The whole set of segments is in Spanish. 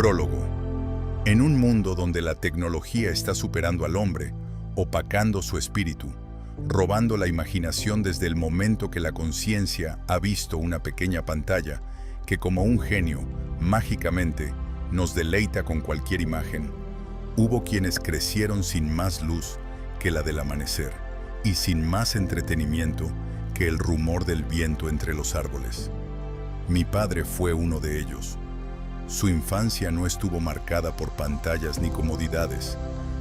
Prólogo. En un mundo donde la tecnología está superando al hombre, opacando su espíritu, robando la imaginación desde el momento que la conciencia ha visto una pequeña pantalla que como un genio, mágicamente, nos deleita con cualquier imagen, hubo quienes crecieron sin más luz que la del amanecer y sin más entretenimiento que el rumor del viento entre los árboles. Mi padre fue uno de ellos. Su infancia no estuvo marcada por pantallas ni comodidades,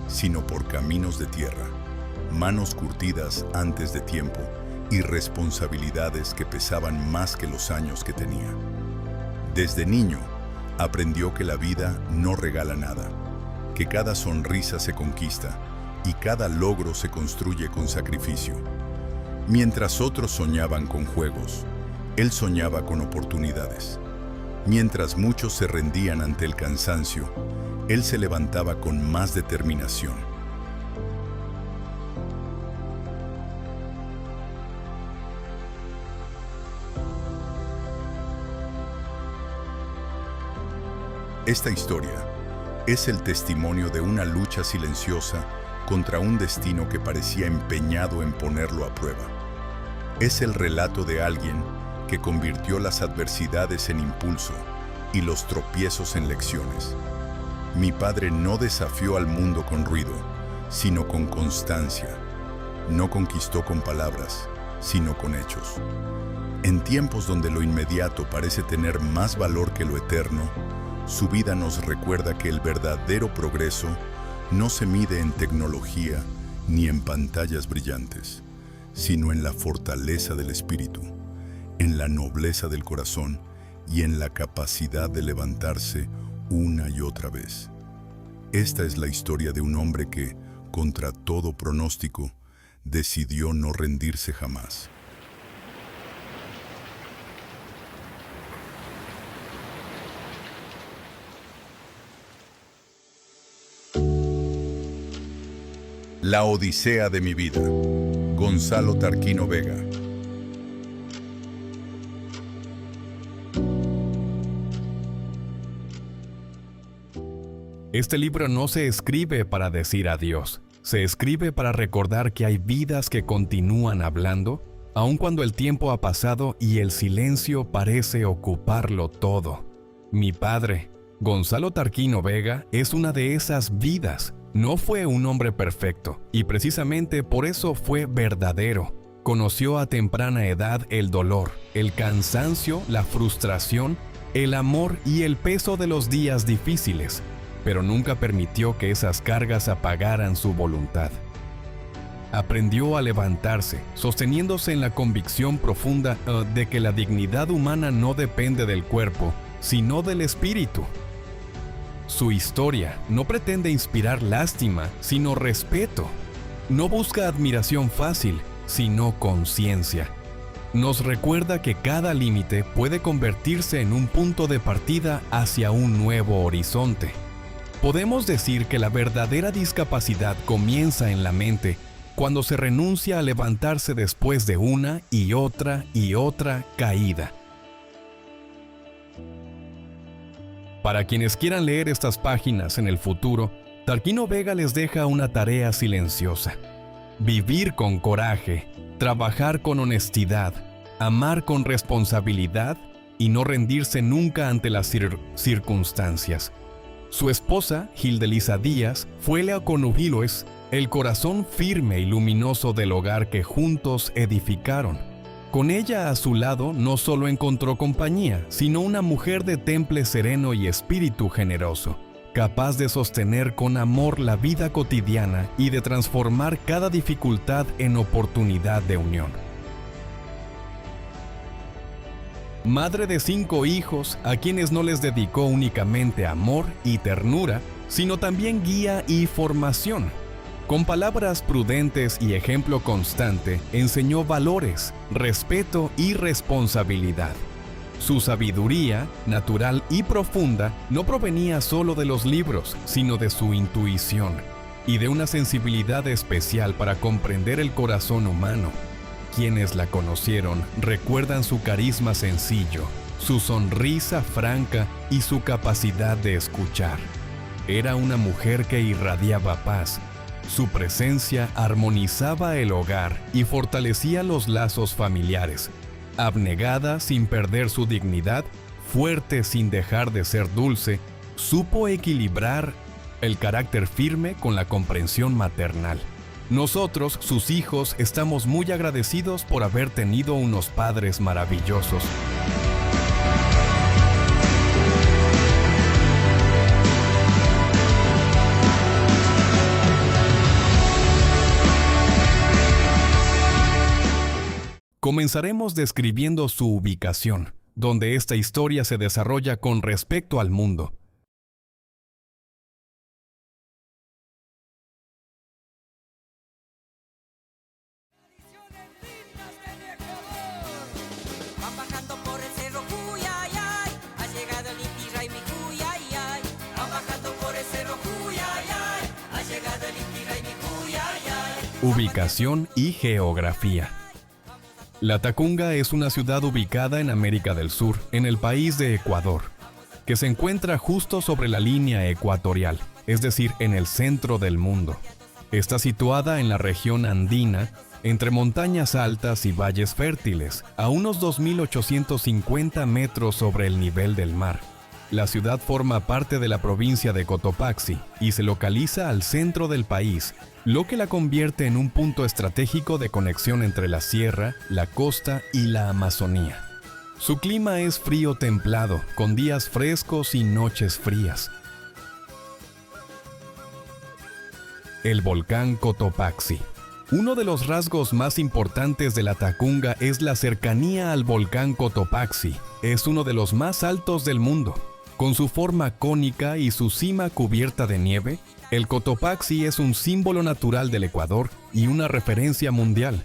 sino por caminos de tierra, manos curtidas antes de tiempo y responsabilidades que pesaban más que los años que tenía. Desde niño, aprendió que la vida no regala nada, que cada sonrisa se conquista y cada logro se construye con sacrificio. Mientras otros soñaban con juegos, él soñaba con oportunidades. Mientras muchos se rendían ante el cansancio, él se levantaba con más determinación. Esta historia es el testimonio de una lucha silenciosa contra un destino que parecía empeñado en ponerlo a prueba. Es el relato de alguien que convirtió las adversidades en impulso y los tropiezos en lecciones. Mi padre no desafió al mundo con ruido, sino con constancia. No conquistó con palabras, sino con hechos. En tiempos donde lo inmediato parece tener más valor que lo eterno, su vida nos recuerda que el verdadero progreso no se mide en tecnología ni en pantallas brillantes, sino en la fortaleza del espíritu, en la nobleza del corazón y en la capacidad de levantarse una y otra vez. Esta es la historia de un hombre que, contra todo pronóstico, decidió no rendirse jamás. La odisea de mi vida. Gonzalo Tarquino Vega. Este libro no se escribe para decir adiós, se escribe para recordar que hay vidas que continúan hablando, aun cuando el tiempo ha pasado y el silencio parece ocuparlo todo. Mi padre, Gonzalo Tarquino Vega, es una de esas vidas. No fue un hombre perfecto, y precisamente por eso fue verdadero. Conoció a temprana edad el dolor, el cansancio, la frustración, el amor y el peso de los días difíciles, pero nunca permitió que esas cargas apagaran su voluntad. Aprendió a levantarse, sosteniéndose en la convicción profunda de que la dignidad humana no depende del cuerpo, sino del espíritu. Su historia no pretende inspirar lástima, sino respeto. No busca admiración fácil, sino conciencia. Nos recuerda que cada límite puede convertirse en un punto de partida hacia un nuevo horizonte. Podemos decir que la verdadera discapacidad comienza en la mente, cuando se renuncia a levantarse después de una y otra caída. Para quienes quieran leer estas páginas en el futuro, Tarquino Vega les deja una tarea silenciosa: vivir con coraje, trabajar con honestidad, amar con responsabilidad y no rendirse nunca ante las circunstancias. Su esposa, Gildelisa Díaz, fuele a Conugiloes, el corazón firme y luminoso del hogar que juntos edificaron. Con ella a su lado no solo encontró compañía, sino una mujer de temple sereno y espíritu generoso, capaz de sostener con amor la vida cotidiana y de transformar cada dificultad en oportunidad de unión. Madre de 5 hijos a quienes no les dedicó únicamente amor y ternura, sino también guía y formación. Con palabras prudentes y ejemplo constante, enseñó valores, respeto y responsabilidad. Su sabiduría, natural y profunda, no provenía solo de los libros, sino de su intuición y de una sensibilidad especial para comprender el corazón humano. Quienes la conocieron recuerdan su carisma sencillo, su sonrisa franca y su capacidad de escuchar. Era una mujer que irradiaba paz. Su presencia armonizaba el hogar y fortalecía los lazos familiares. Abnegada sin perder su dignidad, fuerte sin dejar de ser dulce, supo equilibrar el carácter firme con la comprensión maternal. Nosotros, sus hijos, estamos muy agradecidos por haber tenido unos padres maravillosos. Comenzaremos describiendo su ubicación, donde esta historia se desarrolla con respecto al mundo. Van bajando por el cerro Cuyayay, ha llegado el Inti Raymi Cuyayay. Van bajando por el cerro Cuyayay, ha llegado el Inti Raymi Cuyayay. Ubicación y geografía. La Tacunga es una ciudad ubicada en América del Sur, en el país de Ecuador, que se encuentra justo sobre la línea ecuatorial, es decir, en el centro del mundo. Está situada en la región andina, entre montañas altas y valles fértiles, a unos 2.850 metros sobre el nivel del mar. La ciudad forma parte de la provincia de Cotopaxi y se localiza al centro del país, lo que la convierte en un punto estratégico de conexión entre la sierra, la costa y la Amazonía. Su clima es frío templado, con días frescos y noches frías. El volcán Cotopaxi. Uno de los rasgos más importantes de la Tacunga es la cercanía al volcán Cotopaxi. Es uno de los más altos del mundo. Con su forma cónica y su cima cubierta de nieve, el Cotopaxi es un símbolo natural del Ecuador y una referencia mundial.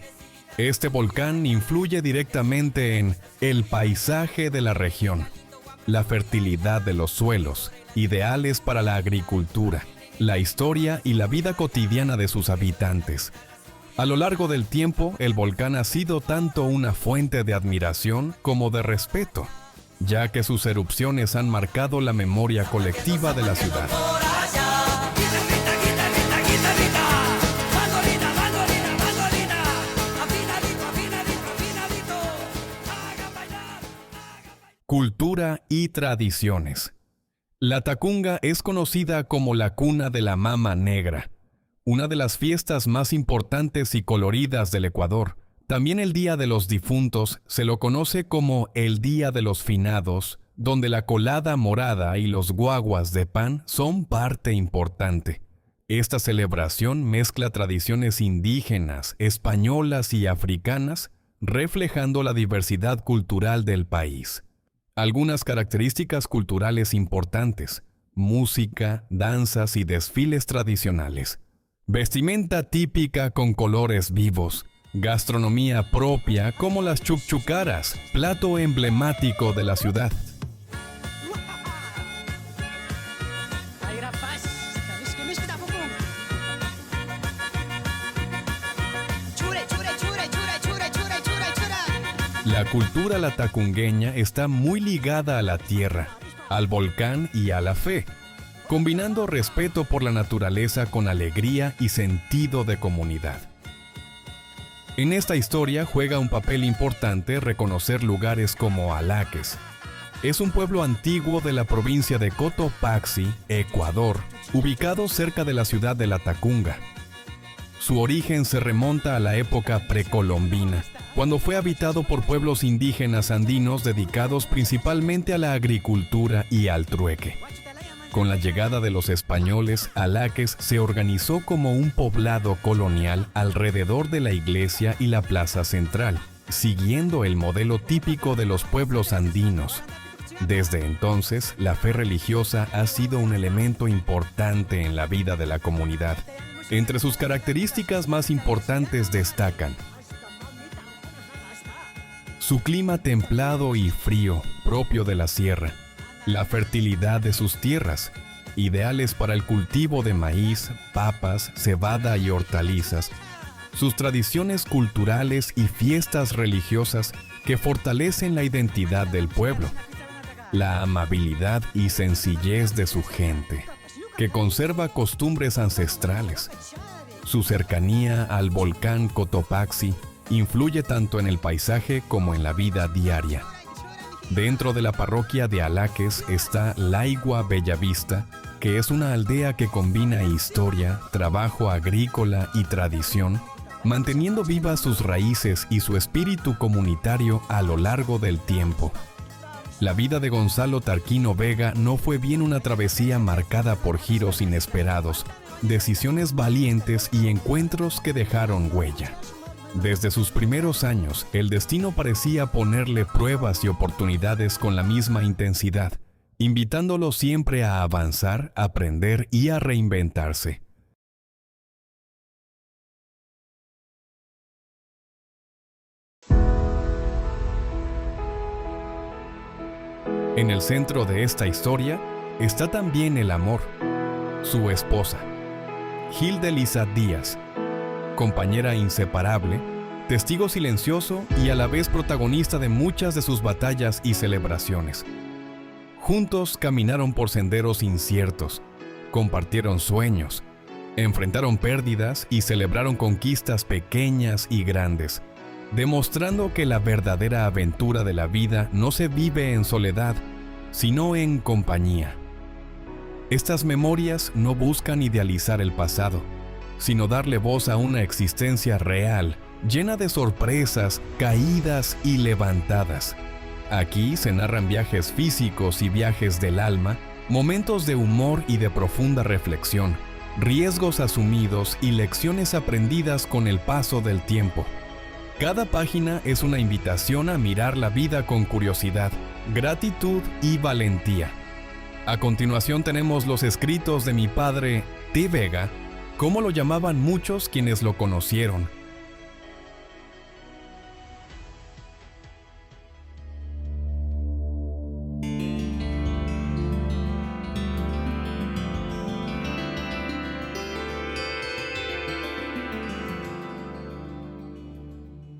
Este volcán influye directamente en el paisaje de la región, la fertilidad de los suelos, ideales para la agricultura, la historia y la vida cotidiana de sus habitantes. A lo largo del tiempo, el volcán ha sido tanto una fuente de admiración como de respeto, ya que sus erupciones han marcado la memoria colectiva de la ciudad. Cultura y tradiciones. La Tacunga es conocida como la cuna de la mama negra, una de las fiestas más importantes y coloridas del Ecuador. También el Día de los Difuntos se lo conoce como el Día de los Finados, donde la colada morada y los guaguas de pan son parte importante. Esta celebración mezcla tradiciones indígenas, españolas y africanas, reflejando la diversidad cultural del país. Algunas características culturales importantes: música, danzas y desfiles tradicionales. Vestimenta típica con colores vivos. Gastronomía propia como las chucchucaras, plato emblemático de la ciudad. La cultura latacungueña está muy ligada a la tierra, al volcán y a la fe, combinando respeto por la naturaleza con alegría y sentido de comunidad. En esta historia juega un papel importante reconocer lugares como Alaques. Es un pueblo antiguo de la provincia de Cotopaxi, Ecuador, ubicado cerca de la ciudad de La Tacunga. Su origen se remonta a la época precolombina, cuando fue habitado por pueblos indígenas andinos dedicados principalmente a la agricultura y al trueque. Con la llegada de los españoles, Alaques se organizó como un poblado colonial alrededor de la iglesia y la plaza central, siguiendo el modelo típico de los pueblos andinos. Desde entonces, la fe religiosa ha sido un elemento importante en la vida de la comunidad. Entre sus características más importantes destacan su clima templado y frío, propio de la sierra, la fertilidad de sus tierras, ideales para el cultivo de maíz, papas, cebada y hortalizas, sus tradiciones culturales y fiestas religiosas que fortalecen la identidad del pueblo, la amabilidad y sencillez de su gente, que conserva costumbres ancestrales. Su cercanía al volcán Cotopaxi influye tanto en el paisaje como en la vida diaria. Dentro de la parroquia de Alaques está Laigua Bellavista, que es una aldea que combina historia, trabajo agrícola y tradición, manteniendo vivas sus raíces y su espíritu comunitario a lo largo del tiempo. La vida de Gonzalo Tarquino Vega no fue bien una travesía marcada por giros inesperados, decisiones valientes y encuentros que dejaron huella. Desde sus primeros años, el destino parecía ponerle pruebas y oportunidades con la misma intensidad, invitándolo siempre a avanzar, aprender y a reinventarse. En el centro de esta historia está también el amor, su esposa, Gilda Díaz, compañera inseparable, testigo silencioso y a la vez protagonista de muchas de sus batallas y celebraciones. Juntos caminaron por senderos inciertos, compartieron sueños, enfrentaron pérdidas y celebraron conquistas pequeñas y grandes, demostrando que la verdadera aventura de la vida no se vive en soledad, sino en compañía. Estas memorias no buscan idealizar el pasado, sino darle voz a una existencia real, llena de sorpresas, caídas y levantadas. Aquí se narran viajes físicos y viajes del alma, momentos de humor y de profunda reflexión, riesgos asumidos y lecciones aprendidas con el paso del tiempo. Cada página es una invitación a mirar la vida con curiosidad, gratitud y valentía. A continuación tenemos los escritos de mi padre, T. Vega, como lo llamaban muchos quienes lo conocieron.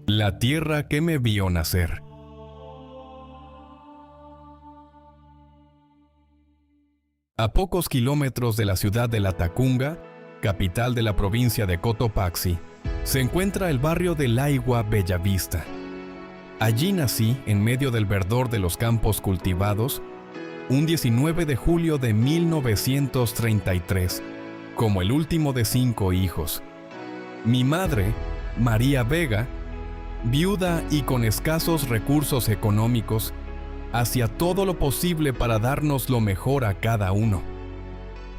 La tierra que me vio nacer. A pocos kilómetros de la ciudad de Latacunga, capital de la provincia de Cotopaxi, se encuentra el barrio de Laigua Bellavista. Allí nací en medio del verdor de los campos cultivados, un 19 de julio de 1933, como el último de 5 hijos. Mi madre, María Vega, viuda y con escasos recursos económicos, hacía todo lo posible para darnos lo mejor a cada uno.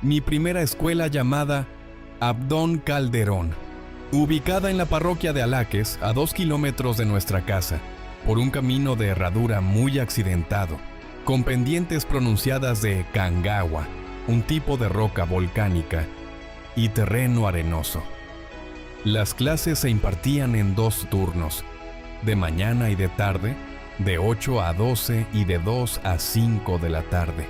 Mi primera escuela llamada Abdón Calderón, ubicada en la parroquia de Alaques, a 2 kilómetros de nuestra casa, por un camino de herradura muy accidentado, con pendientes pronunciadas de cangagua, un tipo de roca volcánica, y terreno arenoso. Las clases se impartían en 2 turnos, de mañana y de tarde, de 8 a 12 y de 2 a 5 de la tarde.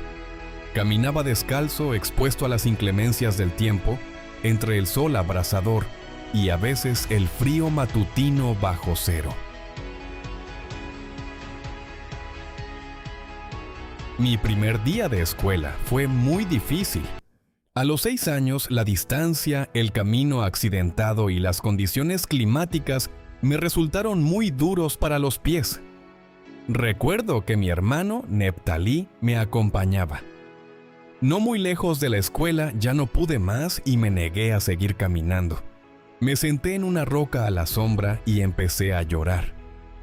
Caminaba descalzo, expuesto a las inclemencias del tiempo, entre el sol abrasador y a veces el frío matutino bajo cero. Mi primer día de escuela fue muy difícil. A los 6 años, la distancia, el camino accidentado y las condiciones climáticas me resultaron muy duros para los pies. Recuerdo que mi hermano, Neptalí, me acompañaba. No muy lejos de la escuela ya no pude más y me negué a seguir caminando. Me senté en una roca a la sombra y empecé a llorar.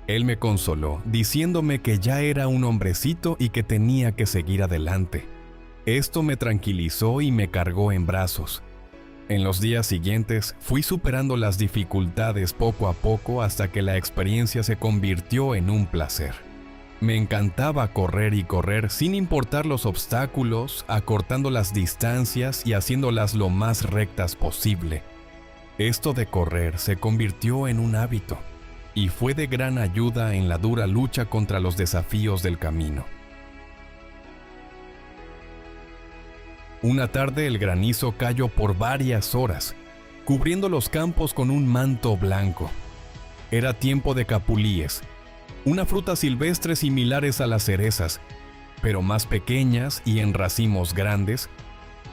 Él me consoló, diciéndome que ya era un hombrecito y que tenía que seguir adelante. Esto me tranquilizó y me cargó en brazos. En los días siguientes fui superando las dificultades poco a poco hasta que la experiencia se convirtió en un placer. Me encantaba correr y correr sin importar los obstáculos, acortando las distancias y haciéndolas lo más rectas posible. Esto de correr se convirtió en un hábito y fue de gran ayuda en la dura lucha contra los desafíos del camino. Una tarde el granizo cayó por varias horas, cubriendo los campos con un manto blanco. Era tiempo de capulíes, una fruta silvestre similares a las cerezas, pero más pequeñas y en racimos grandes.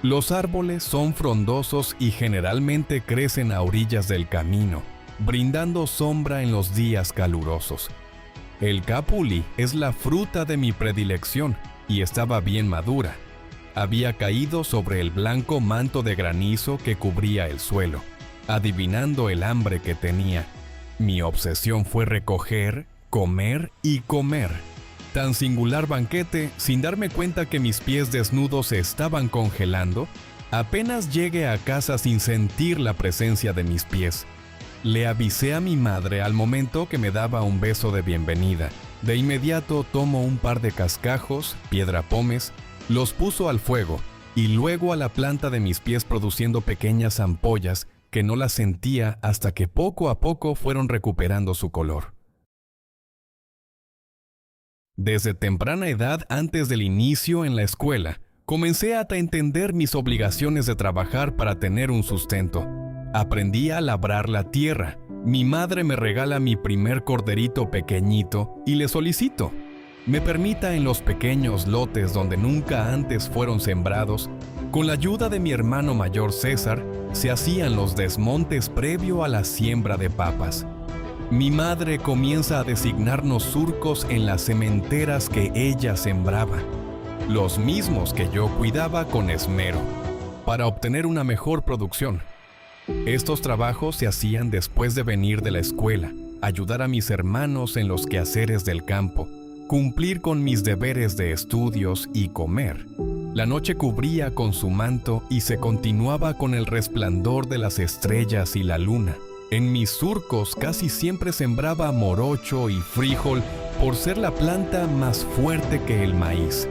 Los árboles son frondosos y generalmente crecen a orillas del camino, brindando sombra en los días calurosos. El capuli es la fruta de mi predilección y estaba bien madura. Había caído sobre el blanco manto de granizo que cubría el suelo, adivinando el hambre que tenía. Mi obsesión fue recoger, comer y comer. Tan singular banquete, sin darme cuenta que mis pies desnudos se estaban congelando, apenas llegué a casa sin sentir la presencia de mis pies. Le avisé a mi madre al momento que me daba un beso de bienvenida. De inmediato tomo un par de cascajos, piedra pómez, los puso al fuego y luego a la planta de mis pies produciendo pequeñas ampollas que no las sentía hasta que poco a poco fueron recuperando su color. Desde temprana edad, antes del inicio en la escuela, comencé a entender mis obligaciones de trabajar para tener un sustento. Aprendí a labrar la tierra. Mi madre me regala mi primer corderito pequeñito y le solicito me permita en los pequeños lotes donde nunca antes fueron sembrados. Con la ayuda de mi hermano mayor César, se hacían los desmontes previo a la siembra de papas. Mi madre comienza a designarnos surcos en las sementeras que ella sembraba, los mismos que yo cuidaba con esmero, para obtener una mejor producción. Estos trabajos se hacían después de venir de la escuela, ayudar a mis hermanos en los quehaceres del campo, cumplir con mis deberes de estudios y comer. La noche cubría con su manto y se continuaba con el resplandor de las estrellas y la luna. En mis surcos casi siempre sembraba morocho y frijol por ser la planta más fuerte que el maíz.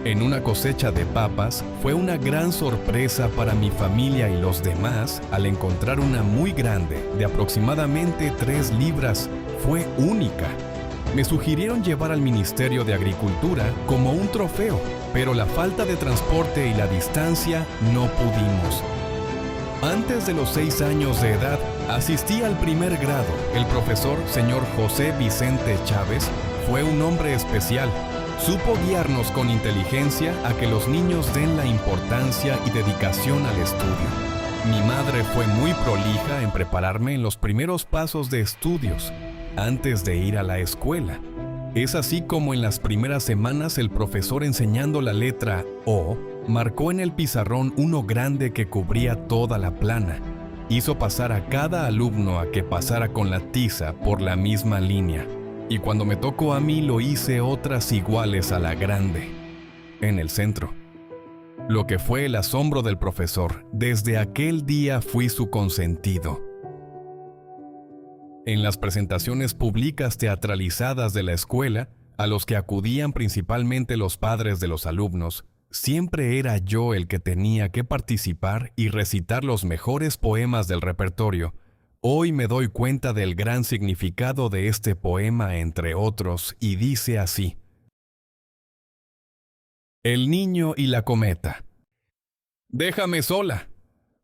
En una cosecha de papas fue una gran sorpresa para mi familia y los demás al encontrar una muy grande, de aproximadamente 3 libras. Fue única. Me sugirieron llevar al Ministerio de Agricultura como un trofeo, pero la falta de transporte y la distancia no pudimos. Antes de los 6 años de edad, asistí al primer grado. El profesor, señor José Vicente Chávez, fue un hombre especial. Supo guiarnos con inteligencia a que los niños den la importancia y dedicación al estudio. Mi madre fue muy prolija en prepararme en los primeros pasos de estudios, antes de ir a la escuela. Es así como en las primeras semanas el profesor, enseñando la letra O, marcó en el pizarrón uno grande que cubría toda la plana. Hizo pasar a cada alumno a que pasara con la tiza por la misma línea. Y cuando me tocó a mí lo hice otras iguales a la grande, en el centro. Lo que fue el asombro del profesor, desde aquel día fui su consentido. En las presentaciones públicas teatralizadas de la escuela, a los que acudían principalmente los padres de los alumnos, siempre era yo el que tenía que participar y recitar los mejores poemas del repertorio. Hoy me doy cuenta del gran significado de este poema, entre otros, y dice así: El niño y la cometa. «Déjame sola»,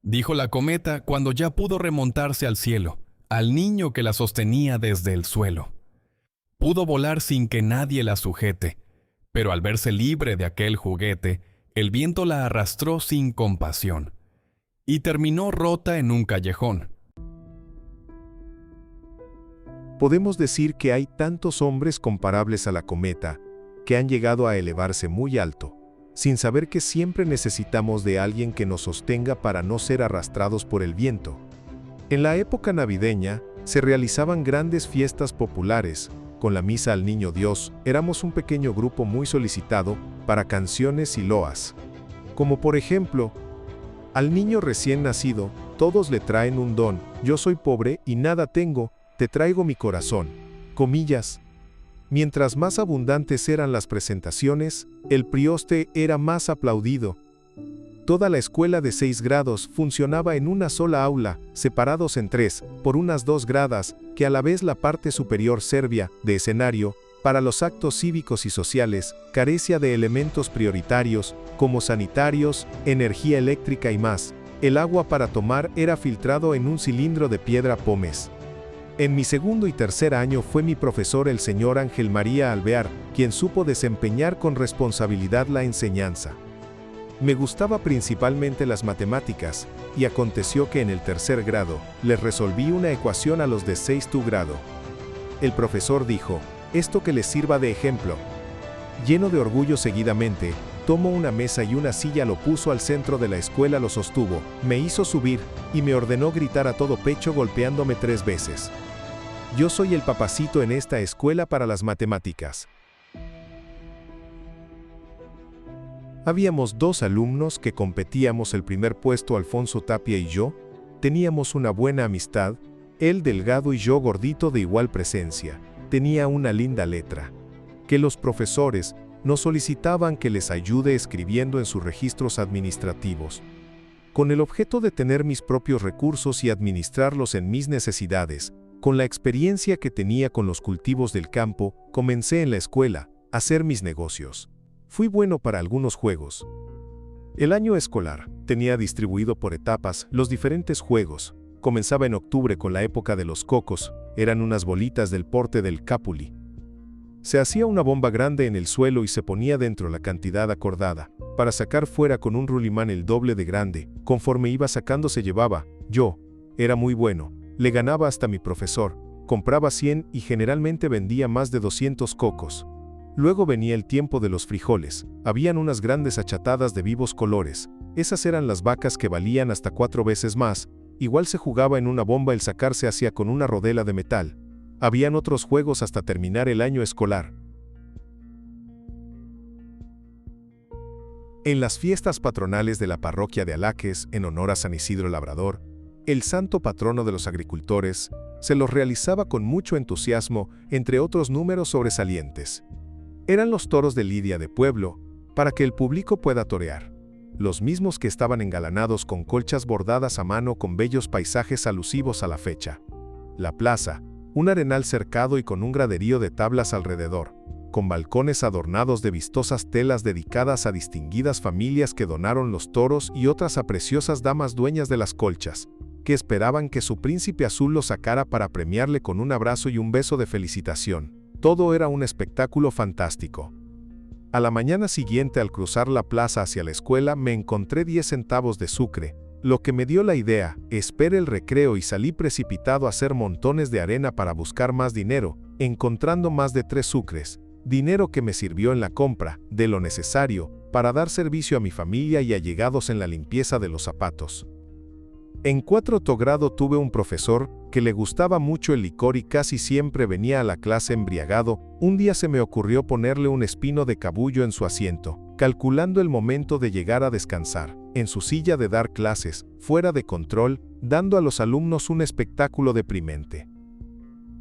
dijo la cometa cuando ya pudo remontarse al cielo, al niño que la sostenía desde el suelo. Pudo volar sin que nadie la sujete, pero al verse libre de aquel juguete, el viento la arrastró sin compasión, y terminó rota en un callejón. Podemos decir que hay tantos hombres comparables a la cometa, que han llegado a elevarse muy alto, sin saber que siempre necesitamos de alguien que nos sostenga para no ser arrastrados por el viento. En la época navideña, se realizaban grandes fiestas populares. Con la misa al Niño Dios, éramos un pequeño grupo muy solicitado para canciones y loas. Como por ejemplo, al niño recién nacido, todos le traen un don, yo soy pobre y nada tengo, te traigo mi corazón. Comillas. Mientras más abundantes eran las presentaciones, el prioste era más aplaudido. Toda la escuela de 6 grados funcionaba en una sola aula, separados en 3, por unas 2 gradas, que a la vez la parte superior servía de escenario para los actos cívicos y sociales, carecía de elementos prioritarios, como sanitarios, energía eléctrica y más. El agua para tomar era filtrado en un cilindro de piedra pómez. En mi segundo y tercer año fue mi profesor el señor Ángel María Alvear, quien supo desempeñar con responsabilidad la enseñanza. Me gustaba principalmente las matemáticas, y aconteció que en el tercer grado, les resolví una ecuación a los de sexto grado. El profesor dijo, esto que les sirva de ejemplo. Lleno de orgullo seguidamente, tomó una mesa y una silla, lo puso al centro de la escuela, lo sostuvo, me hizo subir, y me ordenó gritar a todo pecho golpeándome 3 veces. Yo soy el papacito en esta escuela para las matemáticas. Habíamos 2 alumnos que competíamos el primer puesto, Alfonso Tapia y yo. Teníamos una buena amistad, él delgado y yo gordito de igual presencia. Tenía una linda letra, que los profesores nos solicitaban que les ayude escribiendo en sus registros administrativos, con el objeto de tener mis propios recursos y administrarlos en mis necesidades. Con la experiencia que tenía con los cultivos del campo, comencé en la escuela a hacer mis negocios. Fui bueno para algunos juegos. El año escolar tenía distribuido por etapas los diferentes juegos. Comenzaba en octubre con la época de los cocos, eran unas bolitas del porte del capuli. Se hacía una bomba grande en el suelo y se ponía dentro la cantidad acordada, para sacar fuera con un rulimán el doble de grande. Conforme iba sacando se llevaba, yo, era muy bueno, le ganaba hasta mi profesor, compraba 100 y generalmente vendía más de 200 cocos. Luego venía el tiempo de los frijoles, habían unas grandes achatadas de vivos colores, esas eran las vacas que valían hasta 4 veces más. Igual se jugaba en una bomba, el sacar se hacía con una rodela de metal. Habían otros juegos hasta terminar el año escolar. En las fiestas patronales de la parroquia de Alaques, en honor a San Isidro Labrador, el santo patrono de los agricultores, se los realizaba con mucho entusiasmo, entre otros números sobresalientes. Eran los toros de lidia de pueblo, para que el público pueda torear. Los mismos que estaban engalanados con colchas bordadas a mano con bellos paisajes alusivos a la fecha. La plaza, un arenal cercado y con un graderío de tablas alrededor, con balcones adornados de vistosas telas dedicadas a distinguidas familias que donaron los toros y otras a preciosas damas dueñas de las colchas, que esperaban que su príncipe azul los sacara para premiarle con un abrazo y un beso de felicitación. Todo era un espectáculo fantástico. A la mañana siguiente, al cruzar la plaza hacia la escuela, me encontré 10 centavos de sucre, lo que me dio la idea. Esperé el recreo y salí precipitado a hacer montones de arena para buscar más dinero, encontrando más de 3 sucres, dinero que me sirvió en la compra de lo necesario para dar servicio a mi familia y allegados en la limpieza de los zapatos. En 4º grado tuve un profesor que le gustaba mucho el licor y casi siempre venía a la clase embriagado. Un día se me ocurrió ponerle un espino de cabullo en su asiento, calculando el momento de llegar a descansar, en su silla de dar clases, fuera de control, dando a los alumnos un espectáculo deprimente.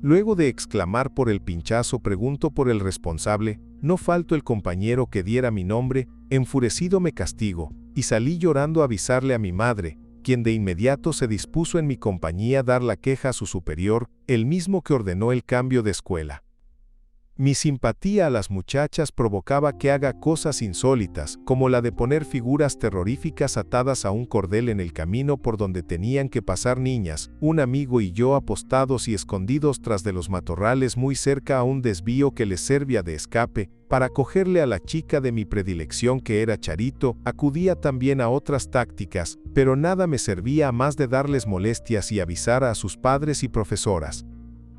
Luego de exclamar por el pinchazo, pregunto por el responsable, no faltó el compañero que diera mi nombre. Enfurecido me castigo, y salí llorando a avisarle a mi madre, quien de inmediato se dispuso en mi compañía dar la queja a su superior, el mismo que ordenó el cambio de escuela. Mi simpatía a las muchachas provocaba que haga cosas insólitas, como la de poner figuras terroríficas atadas a un cordel en el camino por donde tenían que pasar niñas, un amigo y yo apostados y escondidos tras de los matorrales muy cerca a un desvío que les servía de escape, para cogerle a la chica de mi predilección que era Charito. Acudía también a otras tácticas, pero nada me servía a más de darles molestias y avisar a sus padres y profesoras.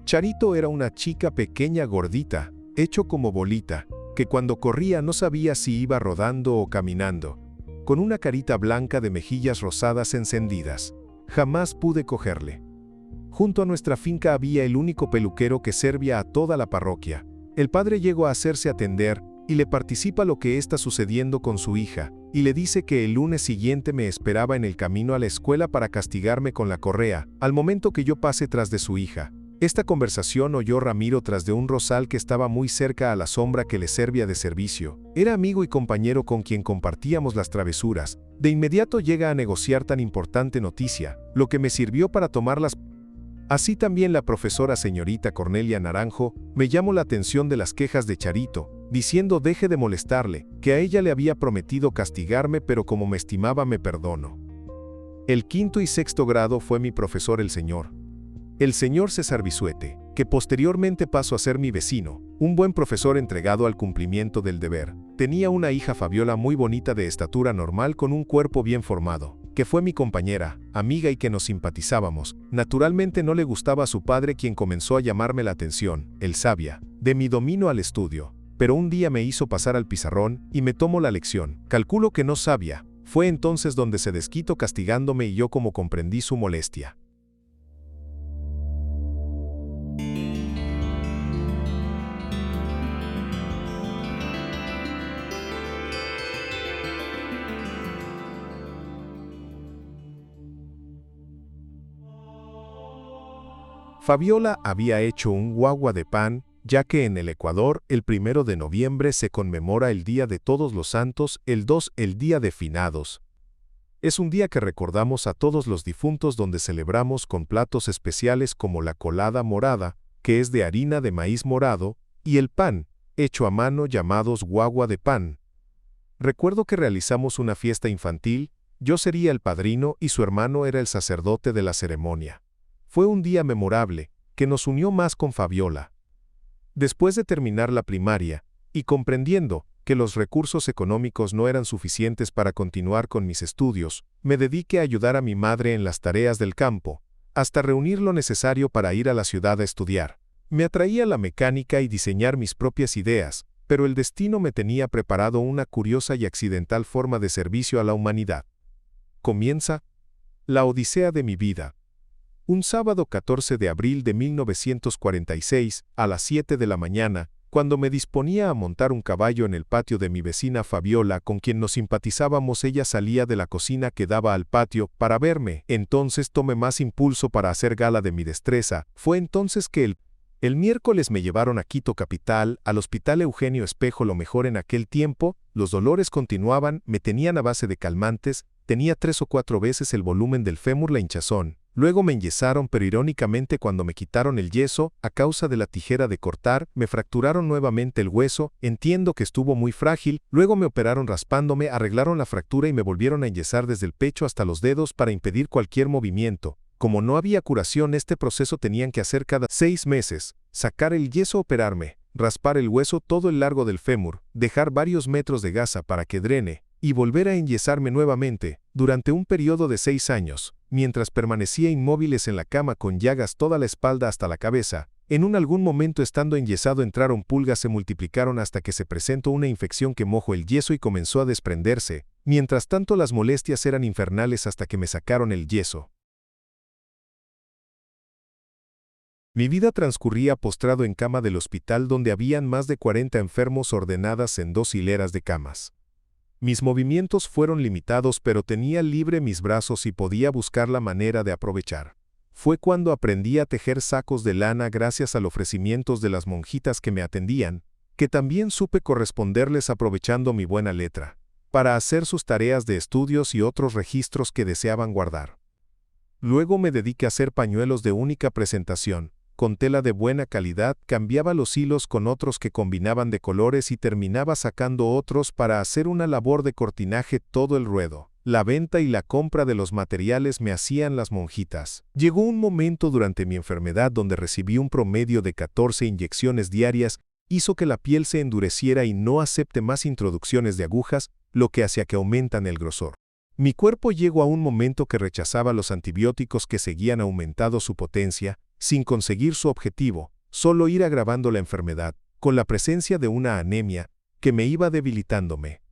Charito era una chica pequeña gordita, hecho como bolita, que cuando corría no sabía si iba rodando o caminando, con una carita blanca de mejillas rosadas encendidas. Jamás pude cogerle. Junto a nuestra finca había el único peluquero que servía a toda la parroquia. El padre llegó a hacerse atender y le participa lo que está sucediendo con su hija, y le dice que el lunes siguiente me esperaba en el camino a la escuela para castigarme con la correa, al momento que yo pase tras de su hija. Esta conversación oyó Ramiro tras de un rosal que estaba muy cerca a la sombra que le servía de servicio. Era amigo y compañero con quien compartíamos las travesuras. De inmediato llega a negociar tan importante noticia, lo que me sirvió para tomarlas. Así también la profesora señorita Cornelia Naranjo me llamó la atención de las quejas de Charito, diciendo deje de molestarle, que a ella le había prometido castigarme, pero como me estimaba me perdonó. El 5º y 6º grado fue mi profesor el señor El señor César Bisuete, que posteriormente pasó a ser mi vecino, un buen profesor entregado al cumplimiento del deber, tenía una hija Fabiola muy bonita de estatura normal con un cuerpo bien formado, que fue mi compañera, amiga y que nos simpatizábamos. Naturalmente no le gustaba a su padre, quien comenzó a llamarme la atención, el sabia, de mi dominio al estudio, pero un día me hizo pasar al pizarrón y me tomó la lección. Calculo que no sabia. Fue entonces donde se desquitó castigándome y yo como comprendí su molestia. Fabiola había hecho un guagua de pan, ya que en el Ecuador el 1 de noviembre se conmemora el Día de Todos los Santos, el 2 el Día de Finados. Es un día que recordamos a todos los difuntos, donde celebramos con platos especiales como la colada morada, que es de harina de maíz morado, y el pan, hecho a mano, llamados guagua de pan. Recuerdo que realizamos una fiesta infantil, yo sería el padrino y su hermano era el sacerdote de la ceremonia. Fue un día memorable, que nos unió más con Fabiola. Después de terminar la primaria, y comprendiendo que los recursos económicos no eran suficientes para continuar con mis estudios, me dediqué a ayudar a mi madre en las tareas del campo, hasta reunir lo necesario para ir a la ciudad a estudiar. Me atraía la mecánica y diseñar mis propias ideas, pero el destino me tenía preparado una curiosa y accidental forma de servicio a la humanidad. Comienza la odisea de mi vida. Un sábado 14 de abril de 1946, a las 7 de la mañana, cuando me disponía a montar un caballo en el patio de mi vecina Fabiola, con quien nos simpatizábamos, ella salía de la cocina que daba al patio para verme. Entonces tomé más impulso para hacer gala de mi destreza. Fue entonces que el miércoles me llevaron a Quito capital, al Hospital Eugenio Espejo. Lo mejor en aquel tiempo, los dolores continuaban, me tenían a base de calmantes, tenía 3 o 4 veces el volumen del fémur, la hinchazón. Luego me enyesaron, pero irónicamente cuando me quitaron el yeso, a causa de la tijera de cortar, me fracturaron nuevamente el hueso. Entiendo que estuvo muy frágil. Luego me operaron raspándome, arreglaron la fractura y me volvieron a enyesar desde el pecho hasta los dedos para impedir cualquier movimiento. Como no había curación, este proceso tenían que hacer cada 6 meses. Sacar el yeso, operarme, raspar el hueso todo el largo del fémur, dejar varios metros de gasa para que drene, y volver a enyesarme nuevamente, durante un periodo de 6 años, mientras permanecía inmóviles en la cama con llagas toda la espalda hasta la cabeza. En algún momento, estando enyesado, entraron pulgas, se multiplicaron hasta que se presentó una infección que mojó el yeso y comenzó a desprenderse. Mientras tanto, las molestias eran infernales hasta que me sacaron el yeso. Mi vida transcurría postrado en cama del hospital, donde habían más de 40 enfermos ordenadas en 2 hileras de camas. Mis movimientos fueron limitados, pero tenía libre mis brazos y podía buscar la manera de aprovechar. Fue cuando aprendí a tejer sacos de lana gracias a los ofrecimientos de las monjitas que me atendían, que también supe corresponderles aprovechando mi buena letra, para hacer sus tareas de estudios y otros registros que deseaban guardar. Luego me dediqué a hacer pañuelos de única presentación, con tela de buena calidad, cambiaba los hilos con otros que combinaban de colores y terminaba sacando otros para hacer una labor de cortinaje todo el ruedo. La venta y la compra de los materiales me hacían las monjitas. Llegó un momento durante mi enfermedad donde recibí un promedio de 14 inyecciones diarias, hizo que la piel se endureciera y no acepte más introducciones de agujas, lo que hacía que aumentan el grosor. Mi cuerpo llegó a un momento que rechazaba los antibióticos que seguían aumentando su potencia, sin conseguir su objetivo, solo ir agravando la enfermedad, con la presencia de una anemia que me iba debilitándome.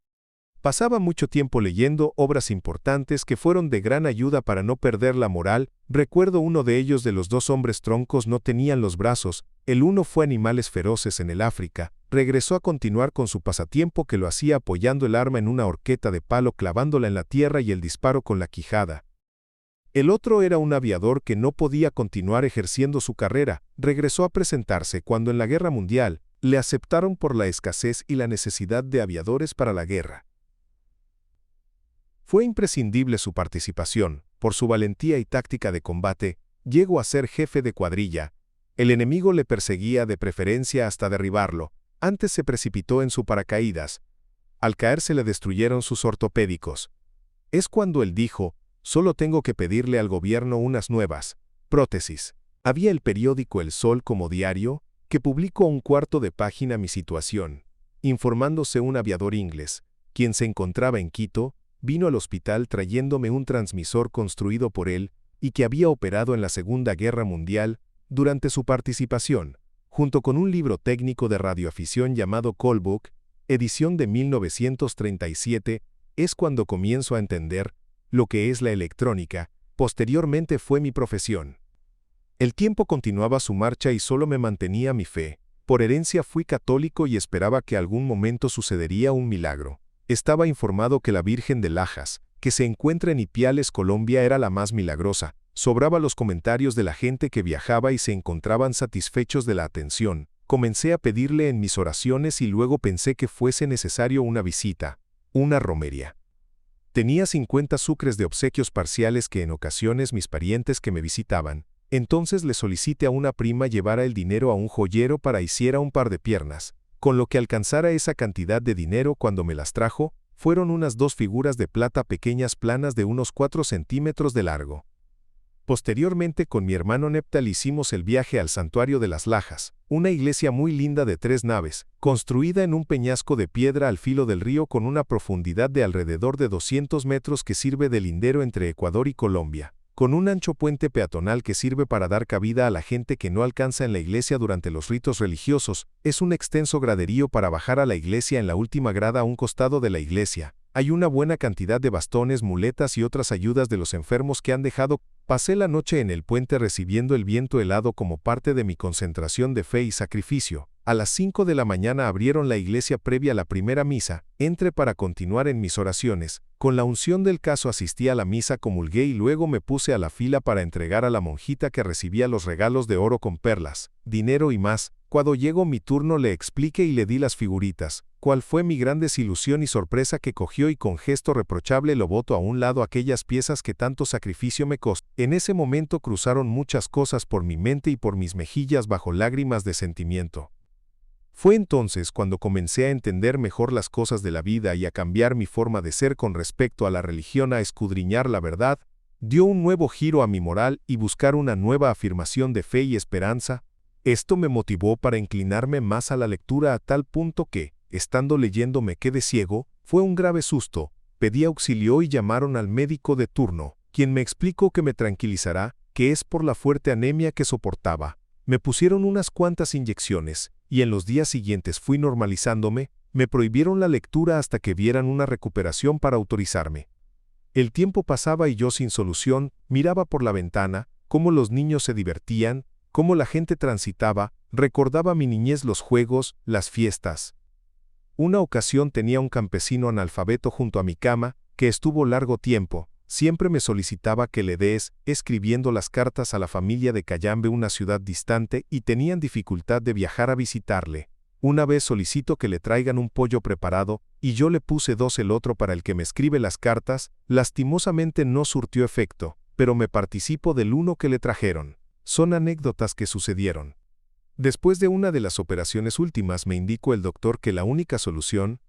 Pasaba mucho tiempo leyendo obras importantes que fueron de gran ayuda para no perder la moral. Recuerdo uno de ellos, de los 2 hombres troncos no tenían los brazos, el uno fue Animales feroces en el África, regresó a continuar con su pasatiempo, que lo hacía apoyando el arma en una horqueta de palo, clavándola en la tierra y el disparo con la quijada. El otro era un aviador que no podía continuar ejerciendo su carrera, regresó a presentarse cuando en la Guerra Mundial le aceptaron por la escasez y la necesidad de aviadores para la guerra. Fue imprescindible su participación, por su valentía y táctica de combate, llegó a ser jefe de cuadrilla. El enemigo le perseguía, de preferencia hasta derribarlo, antes se precipitó en su paracaídas. Al caer se le destruyeron sus ortopédicos. Es cuando él dijo: solo tengo que pedirle al gobierno unas nuevas prótesis. Había el periódico El Sol como diario, que publicó un cuarto de página mi situación, informándose un aviador inglés, quien se encontraba en Quito, vino al hospital trayéndome un transmisor construido por él y que había operado en la Segunda Guerra Mundial durante su participación, junto con un libro técnico de radioafición llamado Callbook, edición de 1937, es cuando comienzo a entender lo que es la electrónica. Posteriormente fue mi profesión. El tiempo continuaba su marcha y solo me mantenía mi fe. Por herencia fui católico y esperaba que algún momento sucedería un milagro. Estaba informado que la Virgen de Lajas, que se encuentra en Ipiales, Colombia, era la más milagrosa. Sobraba los comentarios de la gente que viajaba y se encontraban satisfechos de la atención. Comencé a pedirle en mis oraciones y luego pensé que fuese necesario una visita, una romería. Tenía 50 sucres de obsequios parciales que en ocasiones mis parientes que me visitaban. Entonces le solicité a una prima llevara el dinero a un joyero para hiciera un par de piernas. Con lo que alcanzara esa cantidad de dinero cuando me las trajo, fueron unas 2 figuras de plata pequeñas planas de unos 4 centímetros de largo. Posteriormente con mi hermano Neptal hicimos el viaje al Santuario de las Lajas, una iglesia muy linda de 3 naves, construida en un peñasco de piedra al filo del río con una profundidad de alrededor de 200 metros que sirve de lindero entre Ecuador y Colombia, con un ancho puente peatonal que sirve para dar cabida a la gente que no alcanza en la iglesia durante los ritos religiosos. Es un extenso graderío para bajar a la iglesia en la última grada a un costado de la iglesia. Hay una buena cantidad de bastones, muletas y otras ayudas de los enfermos que han dejado. Pasé la noche en el puente recibiendo el viento helado como parte de mi concentración de fe y sacrificio. A las 5 de la mañana abrieron la iglesia previa a la primera misa. Entré para continuar en mis oraciones. Con la unción del caso asistí a la misa, comulgué y luego me puse a la fila para entregar a la monjita que recibía los regalos de oro con perlas, dinero y más. Cuando llegó mi turno le expliqué y le di las figuritas. Cuál fue mi gran desilusión y sorpresa que cogió y con gesto reprochable lo botó a un lado aquellas piezas que tanto sacrificio me costó. En ese momento cruzaron muchas cosas por mi mente y por mis mejillas bajo lágrimas de sentimiento. Fue entonces cuando comencé a entender mejor las cosas de la vida y a cambiar mi forma de ser con respecto a la religión, a escudriñar la verdad, dio un nuevo giro a mi moral y buscar una nueva afirmación de fe y esperanza. Esto me motivó para inclinarme más a la lectura a tal punto que, estando leyendo me quedé ciego, fue un grave susto, pedí auxilio y llamaron al médico de turno, quien me explicó que me tranquilizará, que es por la fuerte anemia que soportaba. Me pusieron unas cuantas inyecciones, y en los días siguientes fui normalizándome. Me prohibieron la lectura hasta que vieran una recuperación para autorizarme. El tiempo pasaba y yo sin solución, miraba por la ventana, cómo los niños se divertían, cómo la gente transitaba, recordaba mi niñez, los juegos, las fiestas. Una ocasión tenía un campesino analfabeto junto a mi cama, que estuvo largo tiempo. Siempre me solicitaba que le des, escribiendo las cartas a la familia de Cayambe, una ciudad distante, y tenían dificultad de viajar a visitarle. Una vez solicito que le traigan un pollo preparado, y yo le puse 2 el otro para el que me escribe las cartas. Lastimosamente no surtió efecto, pero me participo del uno que le trajeron. Son anécdotas que sucedieron. Después de una de las operaciones últimas me indicó el doctor que la única solución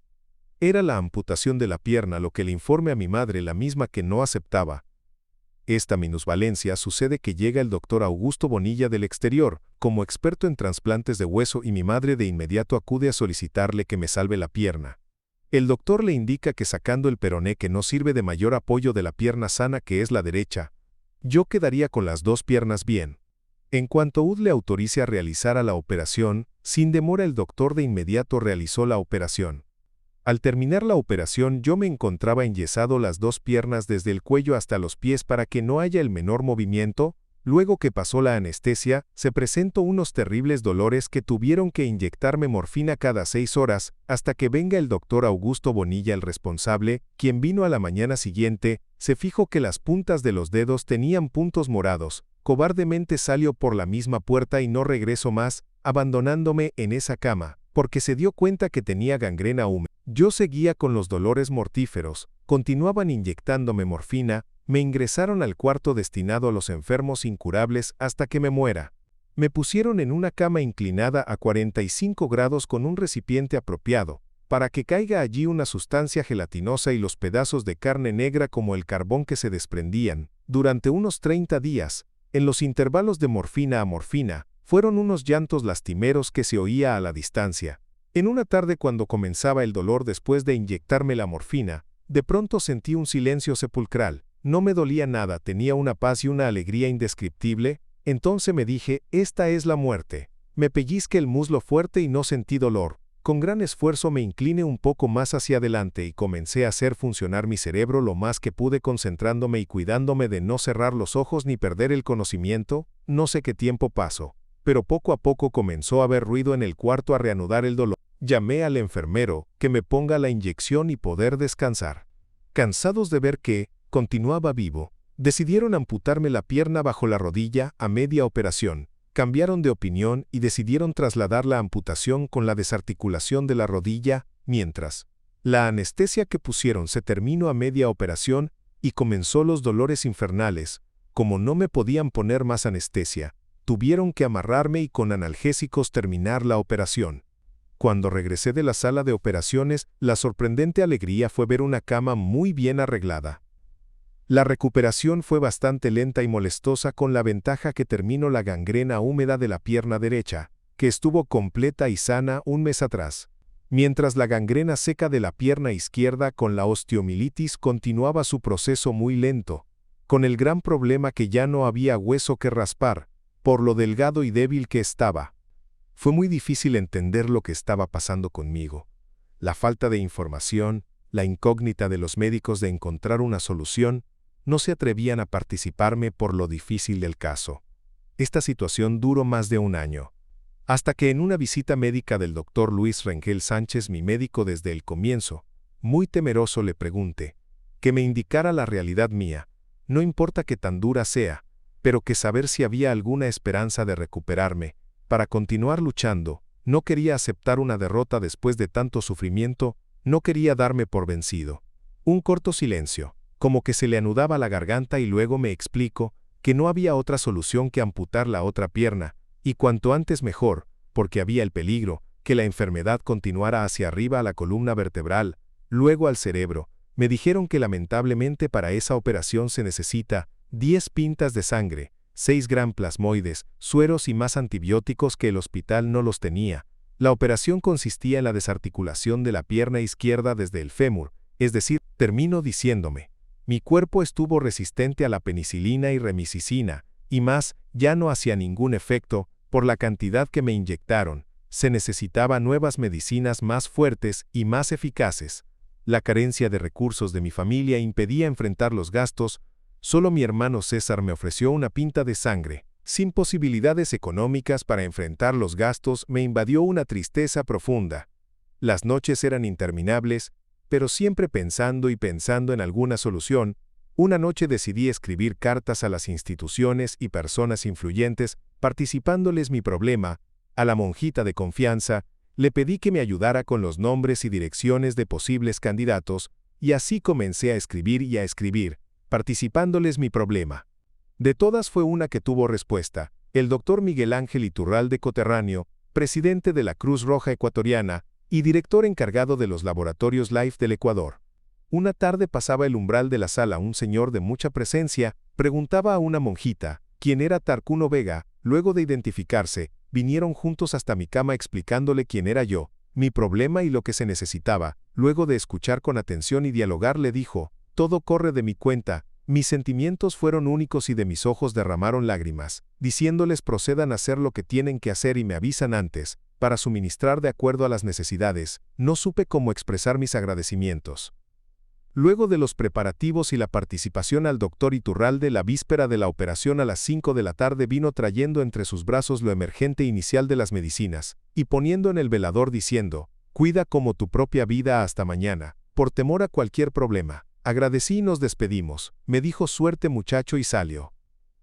era la amputación de la pierna, lo que le informé a mi madre, la misma que no aceptaba. Esta minusvalencia sucede que llega el doctor Augusto Bonilla del exterior, como experto en trasplantes de hueso, y mi madre de inmediato acude a solicitarle que me salve la pierna. El doctor le indica que sacando el peroné, que no sirve de mayor apoyo de la pierna sana, que es la derecha, yo quedaría con las 2 piernas bien. En cuanto UD le autorice a realizar la operación, sin demora el doctor de inmediato realizó la operación. Al terminar la operación yo me encontraba enyesado las 2 piernas desde el cuello hasta los pies para que no haya el menor movimiento. Luego que pasó la anestesia, se presentó unos terribles dolores que tuvieron que inyectarme morfina cada 6 horas, hasta que venga el doctor Augusto Bonilla, el responsable, quien vino a la mañana siguiente. Se fijó que las puntas de los dedos tenían puntos morados. Cobardemente salió por la misma puerta y no regresó más, abandonándome en esa cama, porque se dio cuenta que tenía gangrena húmeda. Yo seguía con los dolores mortíferos, continuaban inyectándome morfina, me ingresaron al cuarto destinado a los enfermos incurables hasta que me muera. Me pusieron en una cama inclinada a 45 grados con un recipiente apropiado, para que caiga allí una sustancia gelatinosa y los pedazos de carne negra como el carbón que se desprendían. Durante unos 30 días, En los intervalos de morfina a morfina, fueron unos llantos lastimeros que se oía a la distancia. En una tarde cuando comenzaba el dolor después de inyectarme la morfina, de pronto sentí un silencio sepulcral. No me dolía nada, tenía una paz y una alegría indescriptible. Entonces me dije, esta es la muerte. Me pellizqué el muslo fuerte y no sentí dolor. Con gran esfuerzo me incliné un poco más hacia adelante y comencé a hacer funcionar mi cerebro lo más que pude, concentrándome y cuidándome de no cerrar los ojos ni perder el conocimiento. No sé qué tiempo pasó, pero poco a poco comenzó a haber ruido en el cuarto a reanudar el dolor. Llamé al enfermero, que me ponga la inyección y poder descansar. Cansados de ver que continuaba vivo, decidieron amputarme la pierna bajo la rodilla a media operación. Cambiaron de opinión y decidieron trasladar la amputación con la desarticulación de la rodilla, mientras la anestesia que pusieron se terminó a media operación y comenzó los dolores infernales. Como no me podían poner más anestesia, tuvieron que amarrarme y con analgésicos terminar la operación. Cuando regresé de la sala de operaciones, la sorprendente alegría fue ver una cama muy bien arreglada. La recuperación fue bastante lenta y molestosa, con la ventaja que terminó la gangrena húmeda de la pierna derecha, que estuvo completa y sana un mes atrás, mientras la gangrena seca de la pierna izquierda con la osteomielitis continuaba su proceso muy lento, con el gran problema que ya no había hueso que raspar, por lo delgado y débil que estaba. Fue muy difícil entender lo que estaba pasando conmigo. La falta de información, la incógnita de los médicos de encontrar una solución, no se atrevían a participarme por lo difícil del caso. Esta situación duró más de un año, hasta que en una visita médica del doctor Luis Rengel Sánchez, mi médico desde el comienzo, muy temeroso le pregunté, que me indicara la realidad mía, no importa qué tan dura sea, pero que saber si había alguna esperanza de recuperarme, para continuar luchando. No quería aceptar una derrota después de tanto sufrimiento, no quería darme por vencido. Un corto silencio, como que se le anudaba la garganta, y luego me explicó que no había otra solución que amputar la otra pierna, y cuanto antes mejor, porque había el peligro que la enfermedad continuara hacia arriba a la columna vertebral, luego al cerebro. Me dijeron que lamentablemente para esa operación se necesita 10 pintas de sangre, 6 gran plasmoides, sueros y más antibióticos que el hospital no los tenía. La operación consistía en la desarticulación de la pierna izquierda desde el fémur, es decir, terminó diciéndome, mi cuerpo estuvo resistente a la penicilina y remicicina, y más, ya no hacía ningún efecto, por la cantidad que me inyectaron. Se necesitaban nuevas medicinas más fuertes y más eficaces. La carencia de recursos de mi familia impedía enfrentar los gastos. Solo mi hermano César me ofreció una pinta de sangre. Sin posibilidades económicas para enfrentar los gastos, me invadió una tristeza profunda. Las noches eran interminables, pero siempre pensando y pensando en alguna solución. Una noche decidí escribir cartas a las instituciones y personas influyentes, participándoles mi problema. A la monjita de confianza, le pedí que me ayudara con los nombres y direcciones de posibles candidatos, y así comencé a escribir y a escribir, participándoles mi problema. De todas fue una que tuvo respuesta, el doctor Miguel Ángel Iturralde Coterráneo, presidente de la Cruz Roja Ecuatoriana y director encargado de los laboratorios Life del Ecuador. Una tarde pasaba el umbral de la sala un señor de mucha presencia, preguntaba a una monjita, quién era Tarcuno Vega. Luego de identificarse, vinieron juntos hasta mi cama explicándole quién era yo, mi problema y lo que se necesitaba. Luego de escuchar con atención y dialogar, le dijo, todo corre de mi cuenta. Mis sentimientos fueron únicos y de mis ojos derramaron lágrimas, diciéndoles procedan a hacer lo que tienen que hacer y me avisan antes, para suministrar de acuerdo a las necesidades. No supe cómo expresar mis agradecimientos. Luego de los preparativos y la participación al doctor Iturralde, la víspera de la operación a las 5 de la tarde vino trayendo entre sus brazos lo emergente inicial de las medicinas, y poniendo en el velador diciendo, cuida como tu propia vida hasta mañana, por temor a cualquier problema. Agradecí y nos despedimos. Me dijo suerte muchacho y salió.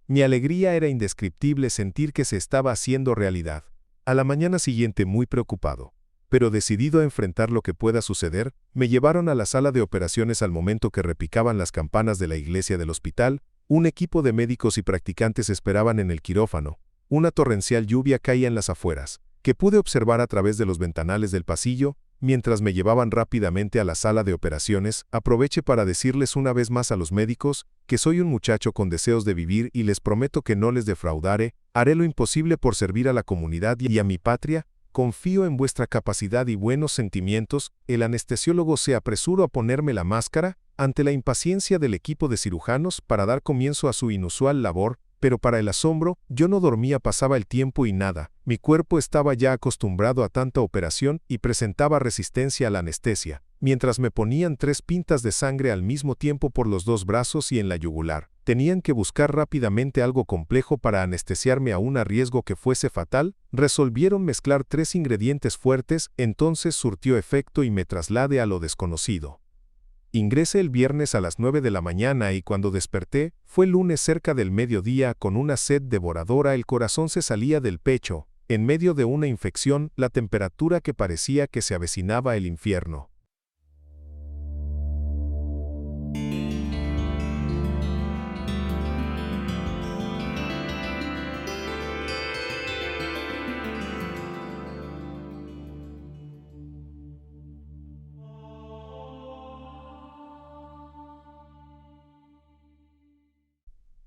Mi alegría era indescriptible sentir que se estaba haciendo realidad. A la mañana siguiente, muy preocupado, pero decidido a enfrentar lo que pueda suceder, me llevaron a la sala de operaciones al momento que repicaban las campanas de la iglesia del hospital. Un equipo de médicos y practicantes esperaban en el quirófano. Una torrencial lluvia caía en las afueras, que pude observar a través de los ventanales del pasillo. Mientras me llevaban rápidamente a la sala de operaciones, aproveché para decirles una vez más a los médicos que soy un muchacho con deseos de vivir y les prometo que no les defraudaré, haré lo imposible por servir a la comunidad y a mi patria, confío en vuestra capacidad y buenos sentimientos. El anestesiólogo se apresuró a ponerme la máscara, ante la impaciencia del equipo de cirujanos para dar comienzo a su inusual labor, pero para el asombro, yo no dormía, pasaba el tiempo y nada. Mi cuerpo estaba ya acostumbrado a tanta operación y presentaba resistencia a la anestesia, mientras me ponían 3 pintas de sangre al mismo tiempo por los 2 brazos y en la yugular. Tenían que buscar rápidamente algo complejo para anestesiarme aún a riesgo que fuese fatal. Resolvieron mezclar 3 ingredientes fuertes, entonces surtió efecto y me trasladé a lo desconocido. Ingresé el viernes a las 9 de la mañana y cuando desperté, fue lunes cerca del mediodía con una sed devoradora, el corazón se salía del pecho, en medio de una infección, la temperatura que parecía que se avecinaba el infierno.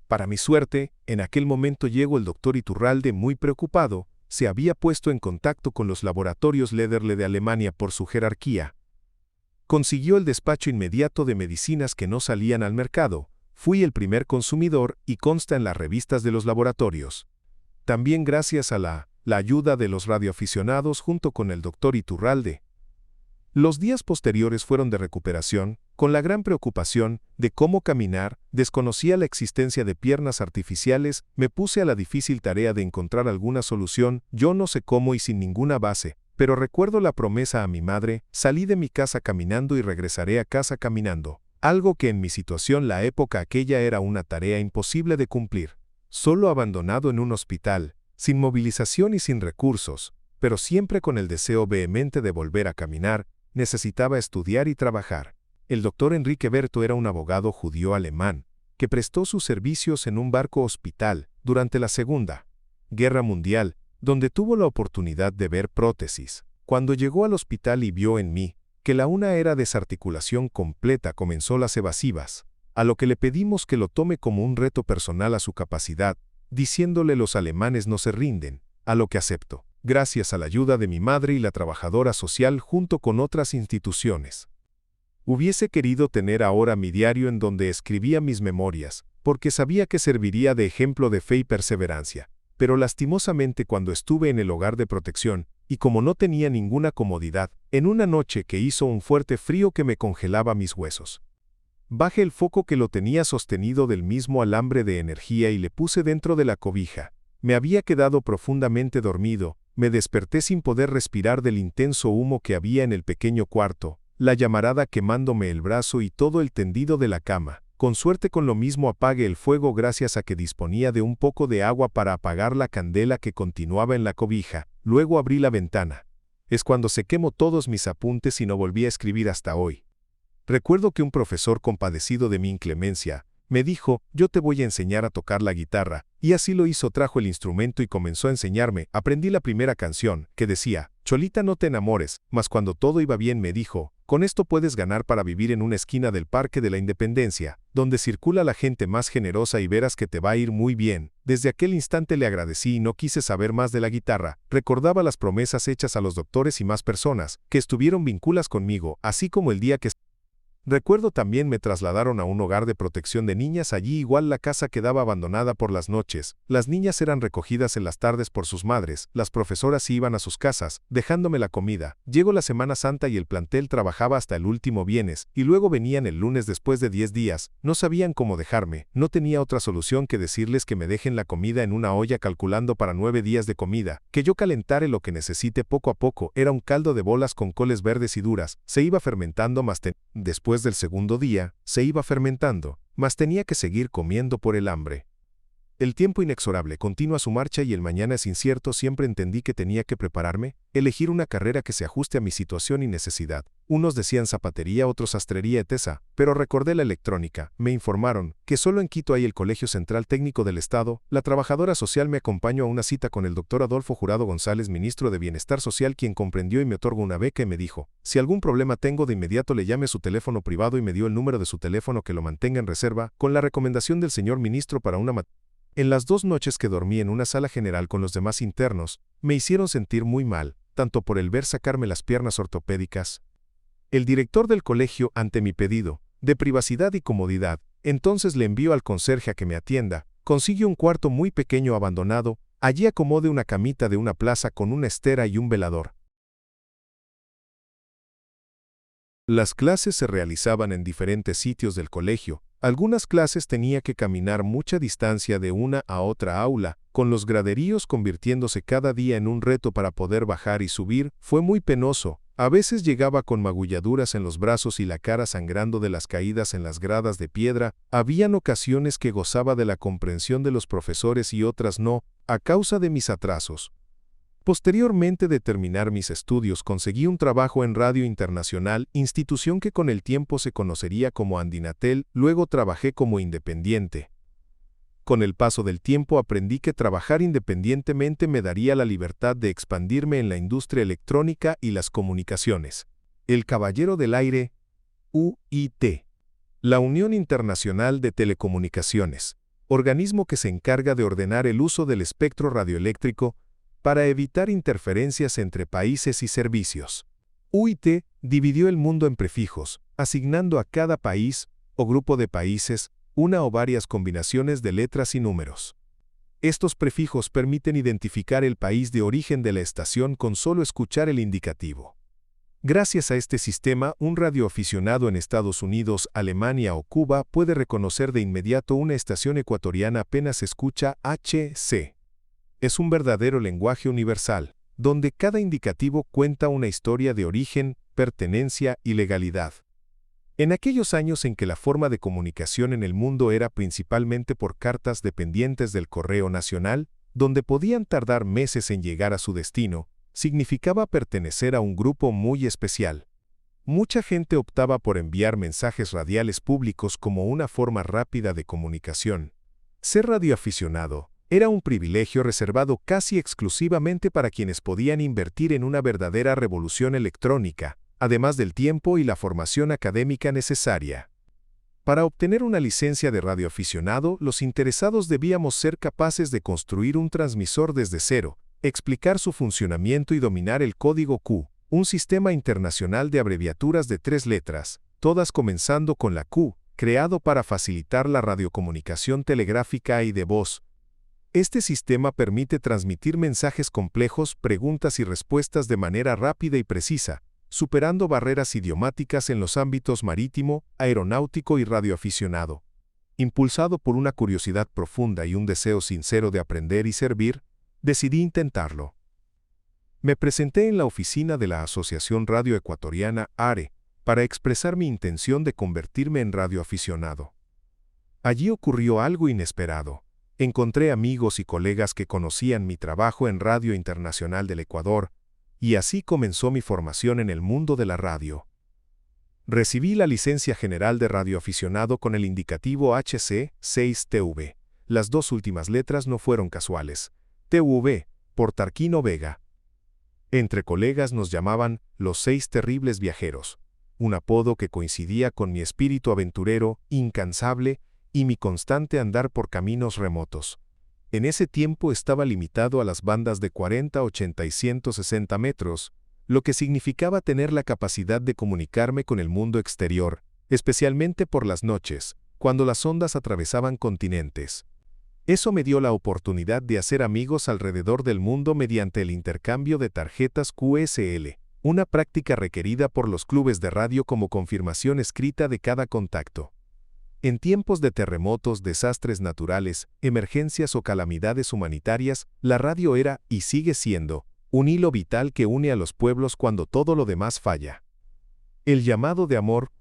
Para mi suerte, en aquel momento llegó el doctor Iturralde muy preocupado, se había puesto en contacto con los laboratorios Lederle de Alemania por su jerarquía. Consiguió el despacho inmediato de medicinas que no salían al mercado, fui el primer consumidor y consta en las revistas de los laboratorios. También gracias a la ayuda de los radioaficionados junto con el doctor Iturralde. Los días posteriores fueron de recuperación, con la gran preocupación de cómo caminar, desconocía la existencia de piernas artificiales, me puse a la difícil tarea de encontrar alguna solución, yo no sé cómo y sin ninguna base, pero recuerdo la promesa a mi madre, salí de mi casa caminando y regresaré a casa caminando, algo que en mi situación la época aquella era una tarea imposible de cumplir, solo abandonado en un hospital, sin movilización y sin recursos, pero siempre con el deseo vehemente de volver a caminar. Necesitaba estudiar y trabajar. El doctor Enrique Berto era un abogado judío alemán, que prestó sus servicios en un barco hospital durante la Segunda Guerra Mundial, donde tuvo la oportunidad de ver prótesis. Cuando llegó al hospital y vio en mí que la una era desarticulación completa, comenzó las evasivas, a lo que le pedimos que lo tome como un reto personal a su capacidad, diciéndole los alemanes no se rinden, a lo que aceptó. Gracias a la ayuda de mi madre y la trabajadora social junto con otras instituciones. Hubiese querido tener ahora mi diario en donde escribía mis memorias, porque sabía que serviría de ejemplo de fe y perseverancia, pero lastimosamente cuando estuve en el hogar de protección, y como no tenía ninguna comodidad, en una noche que hizo un fuerte frío que me congelaba mis huesos. Bajé el foco que lo tenía sostenido del mismo alambre de energía y le puse dentro de la cobija. Me había quedado profundamente dormido. Me desperté sin poder respirar del intenso humo que había en el pequeño cuarto, la llamarada quemándome el brazo y todo el tendido de la cama. Con suerte con lo mismo apagué el fuego gracias a que disponía de un poco de agua para apagar la candela que continuaba en la cobija. Luego abrí la ventana. Es cuando se quemó todos mis apuntes y no volví a escribir hasta hoy. Recuerdo que un profesor compadecido de mi inclemencia, me dijo, yo te voy a enseñar a tocar la guitarra, y así lo hizo, trajo el instrumento y comenzó a enseñarme. Aprendí la primera canción, que decía, Cholita no te enamores, mas cuando todo iba bien me dijo, con esto puedes ganar para vivir en una esquina del Parque de la Independencia, donde circula la gente más generosa y verás que te va a ir muy bien. Desde aquel instante le agradecí y no quise saber más de la guitarra. Recordaba las promesas hechas a los doctores y más personas, que estuvieron vinculadas conmigo, así como el día que recuerdo también me trasladaron a un hogar de protección de niñas, allí igual la casa quedaba abandonada por las noches, las niñas eran recogidas en las tardes por sus madres, las profesoras iban a sus casas, dejándome la comida. Llegó la Semana Santa y el plantel trabajaba hasta el último viernes, y luego venían el lunes después de 10 días, no sabían cómo dejarme, no tenía otra solución que decirles que me dejen la comida en una olla calculando para 9 días de comida, que yo calentare lo que necesite poco a poco, era un caldo de bolas con coles verdes y duras, se iba fermentando más después del segundo día, se iba fermentando, mas tenía que seguir comiendo por el hambre. El tiempo inexorable continúa su marcha y el mañana es incierto. Siempre entendí que tenía que prepararme, elegir una carrera que se ajuste a mi situación y necesidad. Unos decían zapatería, otros sastrería etcétera, pero recordé la electrónica. Me informaron que solo en Quito hay el Colegio Central Técnico del Estado. La trabajadora social me acompañó a una cita con el doctor Adolfo Jurado González, ministro de Bienestar Social, quien comprendió y me otorgó una beca y me dijo: si algún problema tengo, de inmediato le llame su teléfono privado, y me dio el número de su teléfono, que lo mantenga en reserva, con la recomendación del señor ministro para una En las 2 noches que dormí en una sala general con los demás internos, me hicieron sentir muy mal, tanto por el ver sacarme las piernas ortopédicas. El director del colegio, ante mi pedido de privacidad y comodidad, entonces le envió al conserje a que me atienda. Consigue un cuarto muy pequeño abandonado, allí acomode una camita de una plaza con una estera y un velador. Las clases se realizaban en diferentes sitios del colegio. Algunas clases tenía que caminar mucha distancia de una a otra aula, con los graderíos convirtiéndose cada día en un reto para poder bajar y subir. Fue muy penoso. A veces llegaba con magulladuras en los brazos y la cara sangrando de las caídas en las gradas de piedra. Habían ocasiones que gozaba de la comprensión de los profesores y otras no, a causa de mis atrasos. Posteriormente de terminar mis estudios, conseguí un trabajo en Radio Internacional, institución que con el tiempo se conocería como Andinatel. Luego trabajé como independiente. Con el paso del tiempo aprendí que trabajar independientemente me daría la libertad de expandirme en la industria electrónica y las comunicaciones. El Caballero del Aire, UIT. La Unión Internacional de Telecomunicaciones, organismo que se encarga de ordenar el uso del espectro radioeléctrico para evitar interferencias entre países y servicios. UIT dividió el mundo en prefijos, asignando a cada país o grupo de países una o varias combinaciones de letras y números. Estos prefijos permiten identificar el país de origen de la estación con solo escuchar el indicativo. Gracias a este sistema, un radioaficionado en Estados Unidos, Alemania o Cuba puede reconocer de inmediato una estación ecuatoriana apenas escucha HC. Es un verdadero lenguaje universal, donde cada indicativo cuenta una historia de origen, pertenencia y legalidad. En aquellos años en que la forma de comunicación en el mundo era principalmente por cartas dependientes del Correo Nacional, donde podían tardar meses en llegar a su destino, significaba pertenecer a un grupo muy especial. Mucha gente optaba por enviar mensajes radiales públicos como una forma rápida de comunicación. Ser radioaficionado era un privilegio reservado casi exclusivamente para quienes podían invertir en una verdadera revolución electrónica, además del tiempo y la formación académica necesaria. Para obtener una licencia de radioaficionado, los interesados debíamos ser capaces de construir un transmisor desde cero, explicar su funcionamiento y dominar el código Q, un sistema internacional de abreviaturas de 3 letras, todas comenzando con la Q, creado para facilitar la radiocomunicación telegráfica y de voz. Este sistema permite transmitir mensajes complejos, preguntas y respuestas de manera rápida y precisa, superando barreras idiomáticas en los ámbitos marítimo, aeronáutico y radioaficionado. Impulsado por una curiosidad profunda y un deseo sincero de aprender y servir, decidí intentarlo. Me presenté en la oficina de la Asociación Radio Ecuatoriana, ARE, para expresar mi intención de convertirme en radioaficionado. Allí ocurrió algo inesperado. Encontré amigos y colegas que conocían mi trabajo en Radio Internacional del Ecuador, y así comenzó mi formación en el mundo de la radio. Recibí la licencia general de radioaficionado con el indicativo HC6TV. Las 2 últimas letras no fueron casuales. TV, por Tarquino Vega. Entre colegas nos llamaban los 6 terribles viajeros, un apodo que coincidía con mi espíritu aventurero, incansable, y mi constante andar por caminos remotos. En ese tiempo estaba limitado a las bandas de 40, 80 y 160 metros, lo que significaba tener la capacidad de comunicarme con el mundo exterior, especialmente por las noches, cuando las ondas atravesaban continentes. Eso me dio la oportunidad de hacer amigos alrededor del mundo mediante el intercambio de tarjetas QSL, una práctica requerida por los clubes de radio como confirmación escrita de cada contacto. En tiempos de terremotos, desastres naturales, emergencias o calamidades humanitarias, la radio era, y sigue siendo, un hilo vital que une a los pueblos cuando todo lo demás falla. El llamado de amor